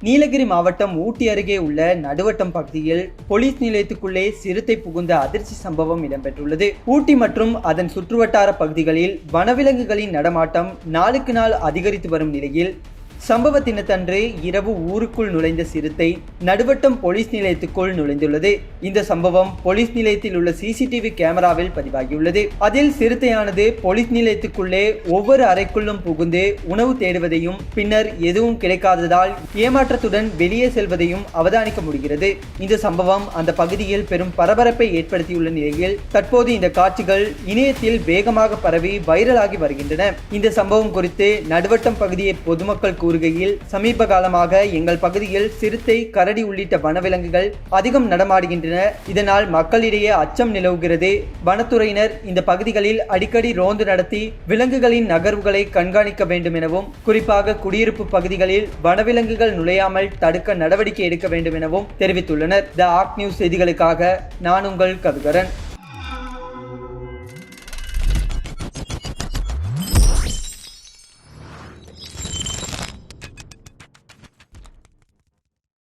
நீலகிரி மாவட்டம் ஊட்டி அருகே உள்ள நடுவட்டம் பகுதியில் போலீஸ் நிலையத்துக்குள்ளே சிறுத்தை புகுந்த அதிர்ச்சி சம்பவம் இடம்பெற்றுள்ளது. ஊட்டி மற்றும் அதன் சுற்றுவட்டார பகுதிகளில் வனவிலங்குகளின் நடமாட்டம் நாளுக்கு நாள் அதிகரித்து வரும் நிலையில் சம்பவ தினத்தன்று இரவு ஊருக்குள் நுழைந்த சிறுத்தை நடுவட்டம் போலீஸ் நிலையத்துக்குள் நுழைந்துள்ளது. இந்த சம்பவம் போலீஸ் நிலையத்தில் உள்ள சிசிடிவி கேமராவில் பதிவாகியுள்ளது. அதில் சிறுத்தையானது போலீஸ் நிலையத்துக்குள்ளே ஒவ்வொரு அறைக்குள்ளும் புகுந்து உணவு தேடுவதையும் பின்னர் எதுவும் கிடைக்காததால் ஏமாற்றத்துடன் வெளியே செல்வதையும் அவதானிக்க முடிகிறது. இந்த சம்பவம் அந்த பகுதியில் பெரும் பரபரப்பை ஏற்படுத்தியுள்ள நிலையில் தற்போது இந்த காட்சிகள் இணையத்தில் வேகமாக பரவி வைரலாகி வருகின்றன. இந்த சம்பவம் குறித்து நடுவட்டம் பகுதியை பொதுமக்கள் கூறுகையில், சமீப காலமாக எங்கள் பகுதியில் சிறுத்தை, கரடி உள்ளிட்ட வனவிலங்குகள் அதிகம் நடமாடுகின்றன. இதனால் மக்களிடையே அச்சம் நிலவுகிறது. வனத்துறையினர் இந்த பகுதிகளில் அடிக்கடி ரோந்து நடத்தி விலங்குகளின் நகர்வுகளை கண்காணிக்க வேண்டும் எனவும், குறிப்பாக குடியிருப்பு பகுதிகளில் வனவிலங்குகள் நுழையாமல் தடுக்க நடவடிக்கை எடுக்க வேண்டும் எனவும் தெரிவித்துள்ளனர். தி ஆர்க் நியூஸ் செய்திகளுக்காக நான் உங்கள் கவிகரன்.